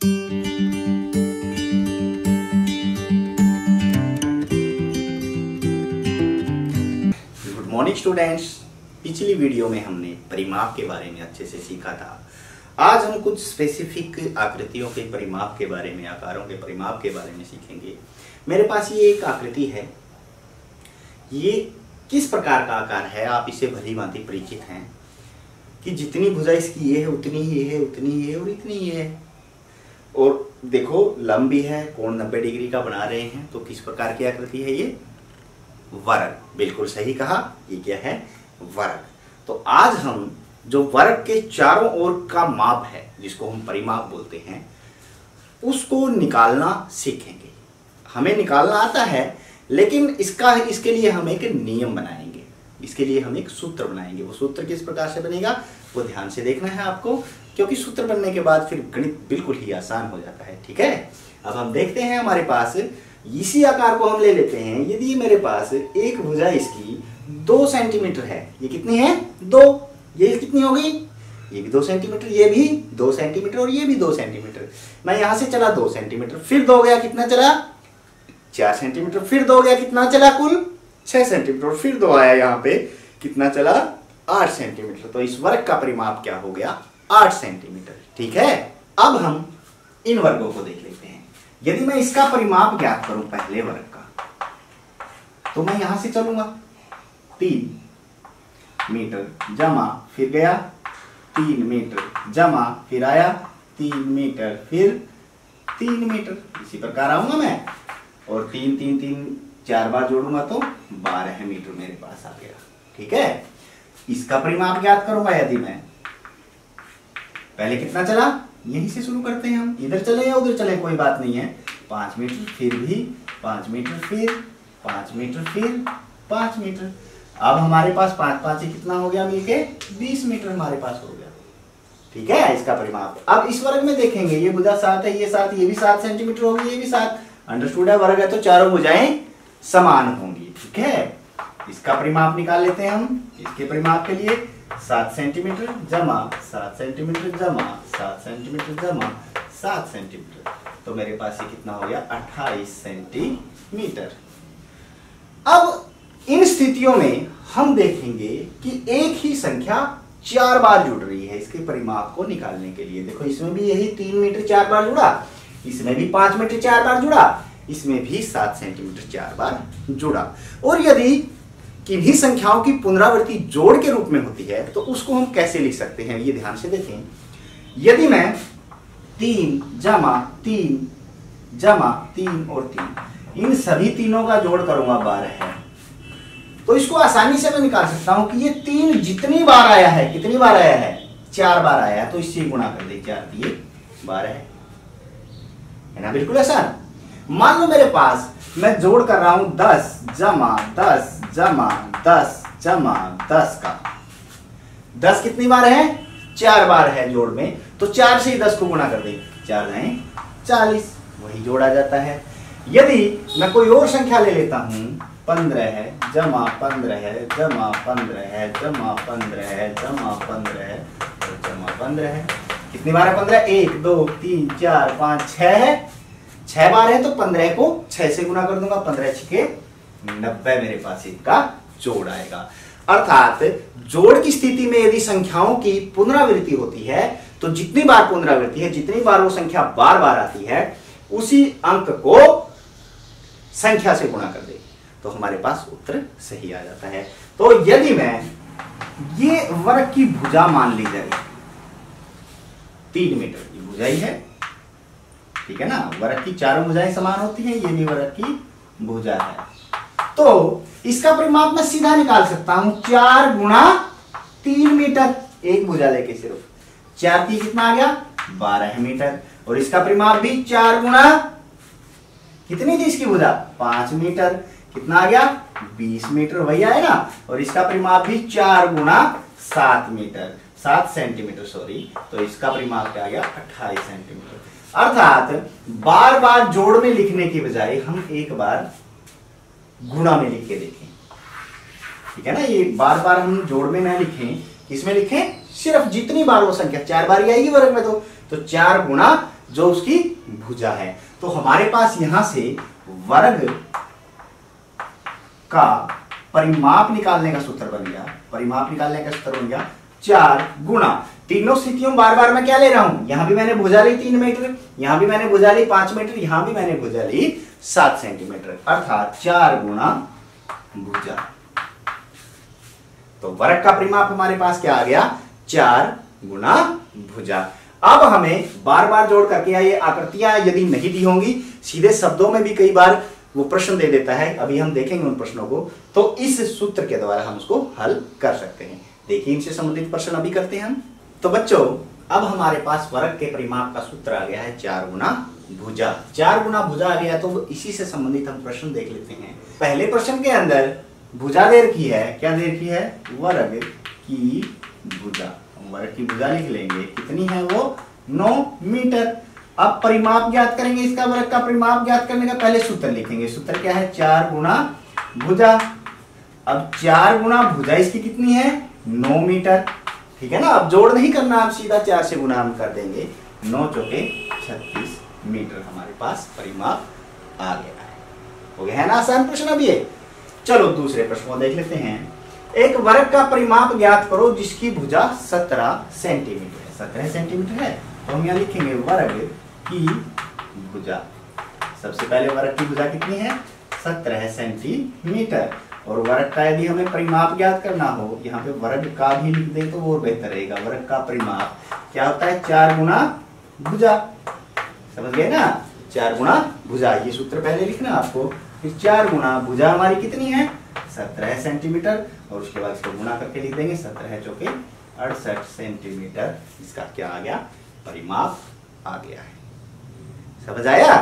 Good morning students. पिछली video में हमने परिमाप के बारे में अच्छे से सीखा था। आज हम कुछ स्पेसिफिक आकृतियों के परिमाप के बारे में, आकारों के परिमाप के बारे में सीखेंगे। मेरे पास ये एक आकृति है। ये किस प्रकार का आकार है आप इसे भली भांति परिचित हैं कि जितनी भुजा इसकी ये है उतनी ही है, उतनी ही है और इतनी ही है। और देखो लंबी है, कोण 90 डिग्री का बना रहे हैं। तो किस प्रकार की आकृति है ये? वर्ग। बिल्कुल सही कहा, ये क्या है? वर्ग। तो आज हम जो वर्ग के चारों ओर का माप है, जिसको हम परिमाप बोलते हैं, उसको निकालना सीखेंगे। हमें निकालना आता है, लेकिन इसके लिए हम एक नियम बनाएंगे, इसके लिए हम एक सूत्र बनाएंगे। वो सूत्र किस प्रकार से बनेगा वो ध्यान से देखना है आपको, क्योंकि सूत्र बनने के बाद फिर गणित बिल्कुल ही आसान हो जाता है। ठीक है, अब हम देखते हैं। हमारे पास इसी आकार को हम ले लेते हैं। यदि मेरे पास एक भुजा इसकी 2 सेंटीमीटर है, ये कितनी है? 2। ये कितनी होगी? ये भी 2 सेंटीमीटर, ये भी 2 सेंटीमीटर और ये भी 2 सेंटीमीटर। मैं यहां से चला 2 सेंटीमीटर, फिर 2 गया, कितना चला? 4 सेंटीमीटर, फिर 2 गया, कितना चला? कुल 6 सेंटीमीटर, फिर 2 आया यहाँ पे, कितना चला? 8 सेंटीमीटर। तो इस वर्ग का परिमाप क्या हो गया? 8 सेंटीमीटर। ठीक है, अब हम इन वर्गों को देख लेते हैं। यदि मैं इसका परिमाप ज्ञात करूं पहले वर्ग का, तो मैं यहां से चलूंगा 3 मीटर जमा, फिर गया 3 मीटर जमा, फिर आया 3 मीटर, फिर 3 मीटर। इसी प्रकार आऊंगा मैं और 3 3 3 4 बार जोड़ूंगा तो 12 मीटर मेरे पास आ गया। ठीक है, इसका परिमाप ज्ञात करूंगा यदि मैं, पहले कितना चला? यहीं से शुरू करते हैं हम, इधर चले या उधर चले कोई बात नहीं है। 5 मीटर, फिर भी 5 मीटर, फिर 5 मीटर, फिर 5 मीटर। अब हमारे पास 5 5 कितना हो गया मिलके? 20 मीटर हमारे पास हो गया। ठीक है, इसका परिमाप। अब इस वर्ग में देखेंगे, ये भुजा 7 है, ये 7, ये भी 7 सेंटीमीटर होगी, ये भी 7। अंडरस्टूड है, वर्ग है तो चारों भुजाएं समान होंगी। ठीक है, इसका परिमाप निकाल लेते हैं हम। इसके परिमाप के लिए 7 सेंटीमीटर जमा 7 सेंटीमीटर जमा 7 सेंटीमीटर जमा 7 सेंटीमीटर। तो मेरे पास ये कितना हो गया? 28 सेंटीमीटर। अब इन स्थितियों में हम देखेंगे कि एक ही संख्या 4 बार जुड़ रही है इसके परिमाप को निकालने के लिए। देखो, इसमें भी यही 3 मीटर 4 बार जुड़ा, इसमें भी 5 मीटर 4 बार जुड़ा, इसमें भी 7 सेंटीमीटर 4 बार जुड़ा। और यदि किन्हीं संख्याओं की पुनरावृत्ति जोड़ के रूप में होती है तो उसको हम कैसे लिख सकते हैं, ये ध्यान से देखें। यदि मैं 3 जमा 3 जमा 3 और 3, इन सभी तीनों का जोड़ करूंगा 12 है, तो इसको आसानी से मैं निकाल सकता हूं कि ये 3 जितनी बार आया है, कितनी बार आया है? 4 बार आया है, तो इससे गुणा कर दे, 4 3 12 है ना? बिल्कुल आसान। मान लो मेरे पास मैं जोड़ कर रहा हूं 10 जमा 10 जमा 10 जमा 10 का। 10 कितनी बार है? 4 बार है जोड़ में, तो 4 से ही 10 को गुणा कर दे, 4 जाए 40, वही जोड़ा जाता है। यदि मैं कोई और संख्या ले लेता हूं, 15 है जमा 15 है जमा 15 है जमा 15 है जमा 15 है जमा 15 है, कितनी बार है 15? 1 2 3 4 5 6 है, 6 बार है, तो 15 को 6 से गुणा कर दूंगा, 15 6 90 मेरे पास इनका जोड़ आएगा। अर्थात जोड़ की स्थिति में यदि संख्याओं की पुनरावृत्ति होती है तो जितनी बार पुनरावृत्ति है, जितनी बार वो संख्या बार बार आती है, उसी अंक को संख्या से गुणा कर दे तो हमारे पास उत्तर सही आ जाता है। तो यदि मैं ये वर्ग की भुजा मान ली जाए 3 मीटर की भुजा ही है, ठीक है ना? वर्ग की चारों भुजाएं समान होती हैं, ये भी वर्ग की भुजा है, तो इसका परिमाप मैं सीधा निकाल सकता हूं। 4 गुणा 3 मीटर, एक भुजा लेके सिर्फ 4 3 कितना आ गया? 12 मीटर। और इसका परिमाप भी 4 गुणा कितनी थी इसकी भुजा? 5 मीटर, कितना आ गया? 20 मीटर, वही आएगा। और इसका परिमाप भी 4 गुणा 7 मीटर, 7 सेंटीमीटर सॉरी, तो इसका परिमाप क्या आ गया? 28 सेंटीमीटर। अर्थात बार बार जोड़ में लिखने की बजाय हम एक बार गुणा में लिख के देखें, ठीक है ना? ये बार बार हम जोड़ में ना लिखें, किसमें लिखें? सिर्फ जितनी बार वो संख्या 4 बार ही आएगी वर्ग में, तो 4 गुणा जो उसकी भुजा है। तो हमारे पास यहां से वर्ग का परिमाप निकालने का सूत्र बन गया। परिमाप निकालने का सूत्र बन गया 4 गुणा, तीनों स्थितियों बार बार मैं क्या ले रहा हूं, यहां भी मैंने भुजा ली 3 मीटर, यहां भी मैंने भुजा ली 5 मीटर, यहां भी मैंने भुजा ली 7 सेंटीमीटर, अर्थात 4 गुणा भुजा। तो वर्ग का परिमाप हमारे पास क्या आ गया, 4 गुणा भुजा। अब हमें बार बार जोड़ करके या ये आकृतियां यदि नहीं दी होंगी, सीधे शब्दों में भी कई बार वो प्रश्न दे देता है, अभी हम देखेंगे उन प्रश्नों को, तो इस सूत्र के द्वारा हम उसको हल कर सकते हैं। देखिए इनसे संबंधित प्रश्न अभी करते हैं हम। तो बच्चों अब हमारे पास वर्ग के परिमाप का सूत्र आ गया है 4 गुना भुजा। 4 गुना भुजा आ गया, तो इसी से संबंधित हम प्रश्न देख लेते हैं। पहले प्रश्न के अंदर भुजा दे रखी है, क्या दे रखी है, वर्ग की भुजा। वर्ग की भुजा लिख लेंगे, कितनी है वो 9 मीटर। अब परिमाप ज्ञात करेंगे, इसका वर्ग का परिमाप ज्ञात करने का पहले सूत्र लिखेंगे। सूत्र क्या है, 4 गुना भुजा। अब 4 गुना भुजा इसकी कितनी है, 9 मीटर, ठीक है ना। अब जोड़ नहीं करना, आप सीधा 4 से गुना हम कर देंगे, 9 चौके 36 मीटर हमारे पास परिमाप आ गया है। हो गया है ना आसान प्रश्न। अब ये चलो दूसरे प्रश्न को देख लेते हैं। एक वर्ग का परिमाप ज्ञात करो जिसकी भुजा 17 सेंटीमीटर है। 17 सेंटीमीटर है, तो हम यहाँ लिखेंगे वर्ग की भुजा। सबसे पहले वर्ग की भुजा कितनी है, 17 सेंटीमीटर। और वर्ग का यदि हमें परिमाप ज्ञात करना हो, यहाँ पे वर्ग का भी लिख दे तो और बेहतर रहेगा। वर्ग का परिमाप क्या होता है, 4 गुना भुजा। समझ गए ना, 4 गुना भुजा, ये सूत्र पहले लिखना आपको। फिर 4 गुना भुजा हमारी कितनी है, 17 सेंटीमीटर, और उसके बाद इसको गुना करके लिख देंगे, 17 चौके 68 सेंटीमीटर। इसका क्या आ गया, परिमाप आ गया है। समझ आया।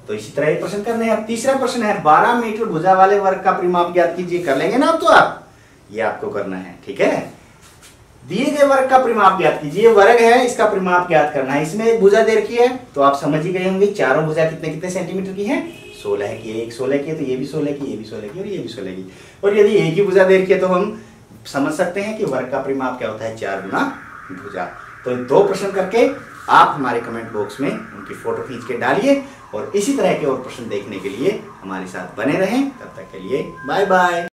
तो इसी तरह ये प्रश्न करने हैं। अब तीसरा प्रश्न है, 12 मीटर भुजा वाले वर्ग का परिमाप ज्ञात कीजिए। कर लेंगे ना अब तो आप, ये आपको करना है, ठीक है। दिए गए वर्ग का परिमाप ज्ञात कीजिए। वर्ग है, इसका परिमाप ज्ञात करना है। इसमें भुजा दे रखी है, तो आप समझ ही गए होंगे चारों भुजा कितने कितने सेंटीमीटर की है, 16 की। एक 16 की है तो ये भी 16 की, ये भी 16 की और ये भी 16 की। और यदि एक ही भुजा दे रखी है तो हम समझ सकते हैं कि वर्ग का परिमाप क्या होता है, 4 गुना भुजा। तो 2 प्रश्न करके आप हमारे कमेंट बॉक्स में उनकी फोटो खींच के डालिए, और इसी तरह के और प्रश्न देखने के लिए हमारे साथ बने रहें। तब तक के लिए बाय बाय।